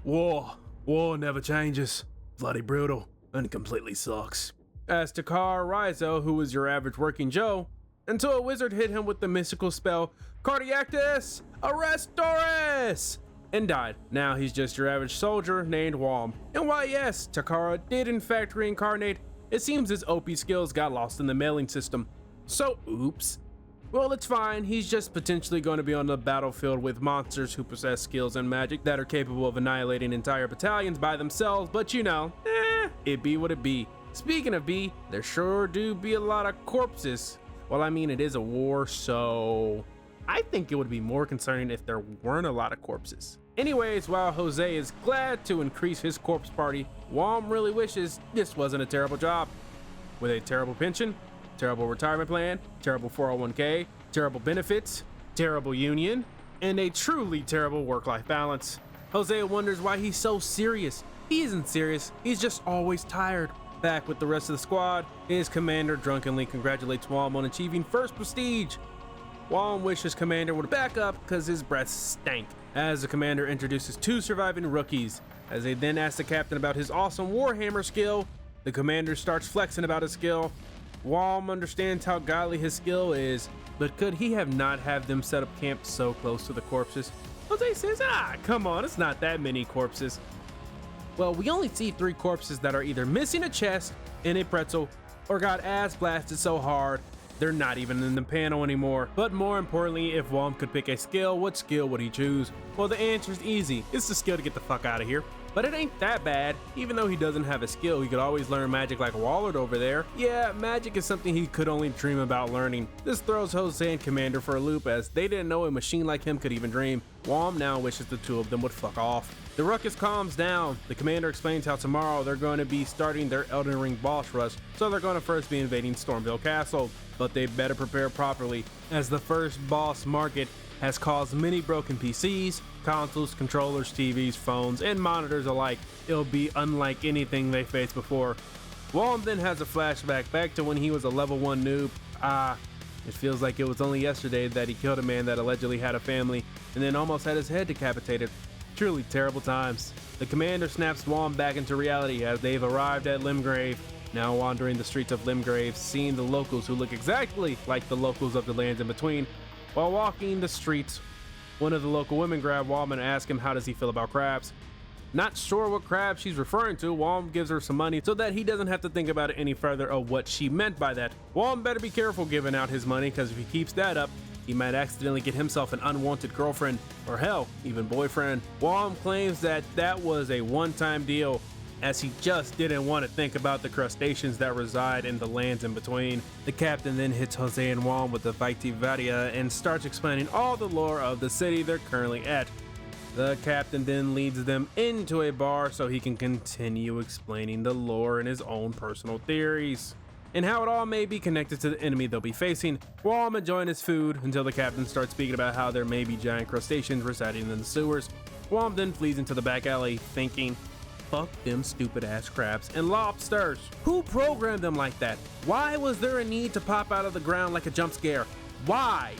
War never changes. Bloody brutal and completely sucks. As Takar Rizzo, who was your average working Joe, until a wizard hit him with the mystical spell Cardiactus Arrestoris and died. Now he's just your average soldier named Wom. And while yes, Takara did in fact reincarnate, it seems his OP skills got lost in the mailing system. So oops. Well, it's fine, he's just potentially going to be on the battlefield with monsters who possess skills and magic that are capable of annihilating entire battalions by themselves, but you know, it be what it be. Speaking of be, there sure do be a lot of corpses. Well, I mean, it is a war, so I think it would be more concerning if there weren't a lot of corpses. Anyways, while Jose is glad to increase his corpse party, Wom really wishes this wasn't a terrible job. With a terrible pension, terrible retirement plan, terrible 401k, terrible benefits, terrible union, and a truly terrible work-life balance. Jose wonders why he's so serious. He isn't serious, he's just always tired. Back with the rest of the squad, his commander drunkenly congratulates Wom on achieving first prestige. Wom wishes commander would back up because his breath stank, as the commander introduces two surviving rookies. As they then ask the captain about his awesome Warhammer skill, the commander starts flexing about his skill. Wom understands how godly his skill is, but could he have not have them set up camp so close to the corpses? Jose says, come on, it's not that many corpses. Well, we only see 3 corpses that are either missing a chest and a pretzel, or got ass blasted so hard they're not even in the panel anymore. But more importantly, if Wom could pick a skill, what skill would he choose? Well, the answer is easy. It's the skill to get the fuck out of here. But it ain't that bad. Even though he doesn't have a skill, he could always learn magic like Wallard over there. Yeah, magic is something he could only dream about learning. This throws Jose and Commander for a loop, as they didn't know a machine like him could even dream. Wom now wishes the two of them would fuck off. The ruckus calms down. The commander explains how tomorrow they're going to be starting their Elden Ring boss rush, so they're going to first be invading Stormville Castle. But they better prepare properly, as the first boss market has caused many broken PCs, consoles, controllers, TVs, phones, and monitors alike. It'll be unlike anything they faced before. Wom then has a flashback back to when he was a level 1 noob. It feels like it was only yesterday that he killed a man that allegedly had a family and then almost had his head decapitated. Truly terrible times. The commander snaps Wom back into reality as they've arrived at Limgrave. Now wandering the streets of Limgrave, seeing the locals who look exactly like the locals of the lands in between. While walking the streets, one of the local women grab Wom and ask him how does he feel about crabs. Not sure what crab she's referring to, Wom gives her some money so that he doesn't have to think about it any further of what she meant by that. Wom better be careful giving out his money, because if he keeps that up, he might accidentally get himself an unwanted girlfriend, or hell, even boyfriend. Wom claims that that was a one-time deal, as he just didn't want to think about the crustaceans that reside in the lands in between. The captain then hits Jose and Wom with the Vitivaria and starts explaining all the lore of the city they're currently at. The captain then leads them into a bar so he can continue explaining the lore and his own personal theories, and how it all may be connected to the enemy they'll be facing. Wom enjoying his food until the captain starts speaking about how there may be giant crustaceans residing in the sewers. Wom then flees into the back alley thinking, fuck them stupid ass crabs and lobsters. Who programmed them like that? Why was there a need to pop out of the ground like a jump scare? Why?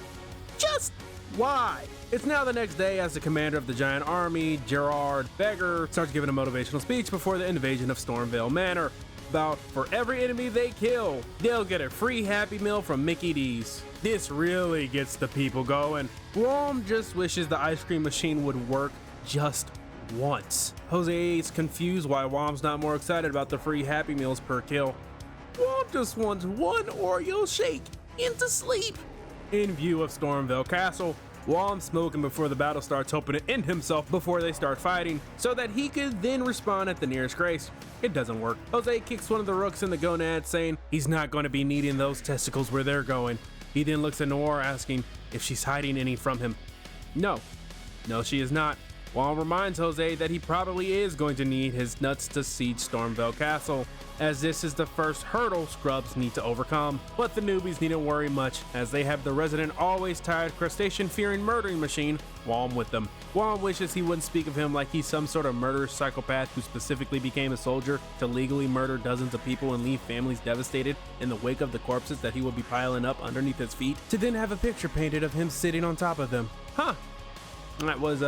Just why? It's now the next day as the commander of the giant army, Gerard Beggar, starts giving a motivational speech before the invasion of Stormville Manor. About for every enemy they kill, they'll get a free Happy Meal from Mickey D's. This really gets the people going. Wom just wishes the ice cream machine would work just once. Jose is confused why Wom's not more excited about the free Happy Meals per kill. Wom just wants one Oreo shake into sleep. In view of Stormville Castle, Wom's smoking before the battle starts, hoping to end himself before they start fighting, so that he could then respawn at the nearest grace. It doesn't work. Jose kicks one of the rooks in the gonads, saying he's not going to be needing those testicles where they're going. He then looks at Noir, asking if she's hiding any from him. No, she is not. Wom reminds Jose that he probably is going to need his nuts to siege Stormville Castle, as this is the first hurdle scrubs need to overcome. But the newbies needn't worry much, as they have the resident always tired crustacean-fearing murdering machine, Wom, with them. Wom wishes he wouldn't speak of him like he's some sort of murderous psychopath who specifically became a soldier to legally murder dozens of people and leave families devastated in the wake of the corpses that he will be piling up underneath his feet, to then have a picture painted of him sitting on top of them. That was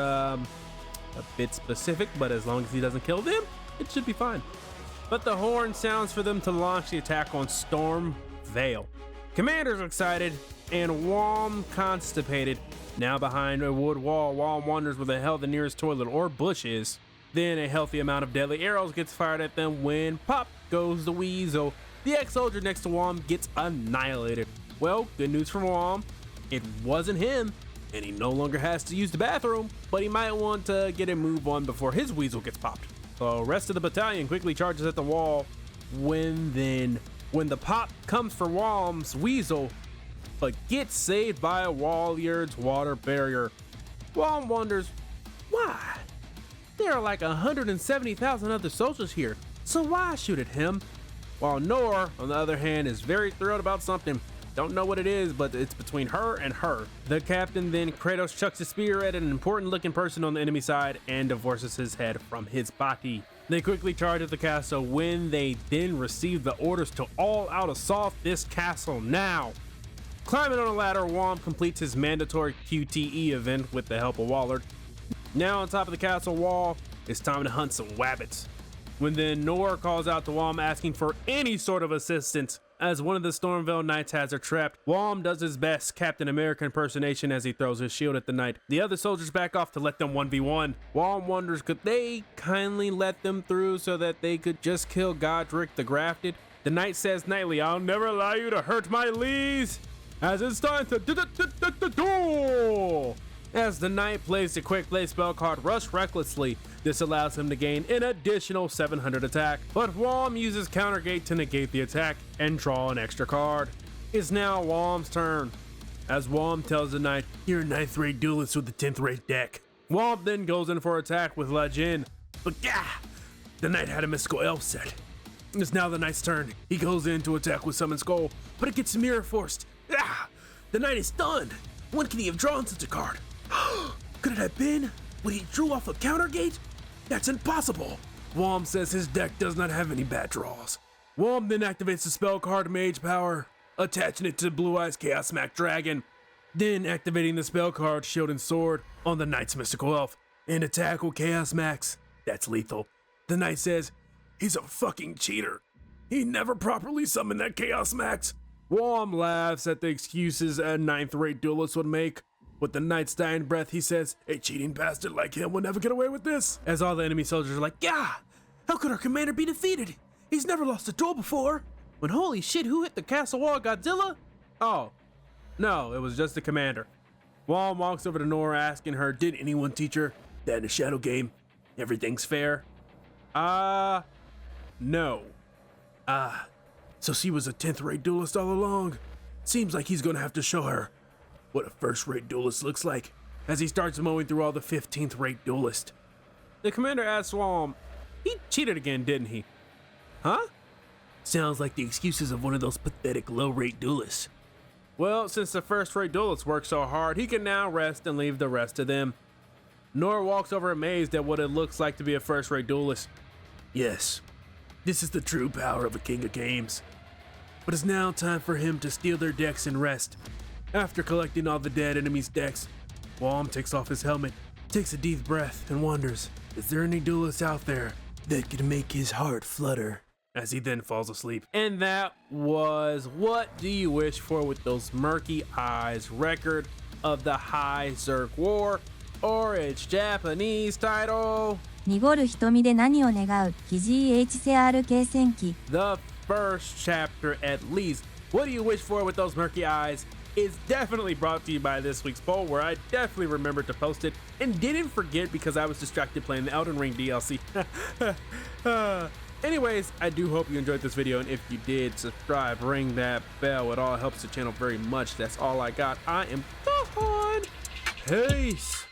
a bit specific, but as long as he doesn't kill them, it should be fine. But the horn sounds for them to launch the attack on Storm Veil. Commander's excited, and Wom constipated. Now behind a wood wall, Wom wonders where the hell the nearest toilet or bush is. Then a healthy amount of deadly arrows gets fired at them when pop goes the Weasel. The ex-soldier next to Wom gets annihilated. Well, good news for Wom. It wasn't him, and he no longer has to use the bathroom, but he might want to get a move on before his Weasel gets popped. The rest of the battalion quickly charges at the wall when the pop comes for Wom's Weasel, but gets saved by a Walliard's water barrier. Wom wonders, why? There are like 170,000 other soldiers here, so why shoot at him? While Nor, on the other hand, is very thrilled about something. Don't know what it is, but it's between her and her. The captain then Kratos chucks a spear at an important looking person on the enemy side and divorces his head from his body. They quickly charge at the castle when they then receive the orders to all out assault this castle now. Climbing on a ladder, Wom completes his mandatory QTE event with the help of Wallard. Now on top of the castle wall, it's time to hunt some wabbits. When then Nor calls out to Wom asking for any sort of assistance as one of the Stormveil knights has her trapped. Wom does his best Captain America impersonation as he throws his shield at the knight. The other soldiers back off to let them 1v1. Wom wonders could they kindly let them through so that they could just kill Godric the Grafted. The knight says nightly, "I'll never allow you to hurt my lees," as it's time to duel. As the knight plays the quick play spell card Rush Recklessly, this allows him to gain an additional 700 attack, but Wom uses Countergate to negate the attack and draw an extra card. It's now Wom's turn, as Wom tells the knight, "You're a 9th rate duelist with the 10th rate deck." Wom then goes in for attack with La Jinn, but the knight had a mystical elf set. It's now the knight's turn. He goes in to attack with Summon Skull, but it gets mirror forced. The knight is stunned. When can he have drawn such a card? Could it have been when he drew off a Countergate? That's impossible. Wom says his deck does not have any bad draws. Wom then activates the spell card Mage Power, attaching it to Blue Eyes Chaos Smack Dragon, then activating the spell card Shield and Sword on the knight's mystical elf, and attack with Chaos Max. That's lethal. The knight says, "He's a fucking cheater. He never properly summoned that Chaos Max." Wom laughs at the excuses a 9th rate duelist would make. With the knight's dying breath, he says, "A cheating bastard like him will never get away with this." As all the enemy soldiers are like, how could our commander be defeated? He's never lost a duel before. When holy shit, who hit the castle wall? Godzilla? Oh, no, it was just the commander. Wom walks over to Nora asking her, "Did anyone teach her that in a shadow game, everything's fair?" No. So she was a 10th rate duelist all along. Seems like he's gonna have to show her what a 1st rate duelist looks like, as he starts mowing through all the 15th rate duelists. The commander asks Wom, he cheated again, didn't he? Huh? Sounds like the excuses of one of those pathetic low rate duelists. Well, since the 1st rate duelists worked so hard, he can now rest and leave the rest to them. Nora walks over amazed at what it looks like to be a 1st rate duelist. Yes, this is the true power of a king of games. But it's now time for him to steal their decks and rest. After collecting all the dead enemies' decks, Wom takes off his helmet, takes a deep breath, and wonders, is there any duelist out there that could make his heart flutter? As he then falls asleep. And that was What Do You Wish For with those murky eyes, record of the High Zerg War, or its Japanese title, 濁る瞳で何を願う疑似 HCRK 戦記 The first chapter at least. What do you wish for with those murky eyes is definitely brought to you by this week's poll, where I definitely remembered to post it and didn't forget because I was distracted playing the Elden Ring DLC. Anyways, I do hope you enjoyed this video, and if you did, subscribe, ring that bell. It all helps the channel very much. That's all I got. I am gone. Peace.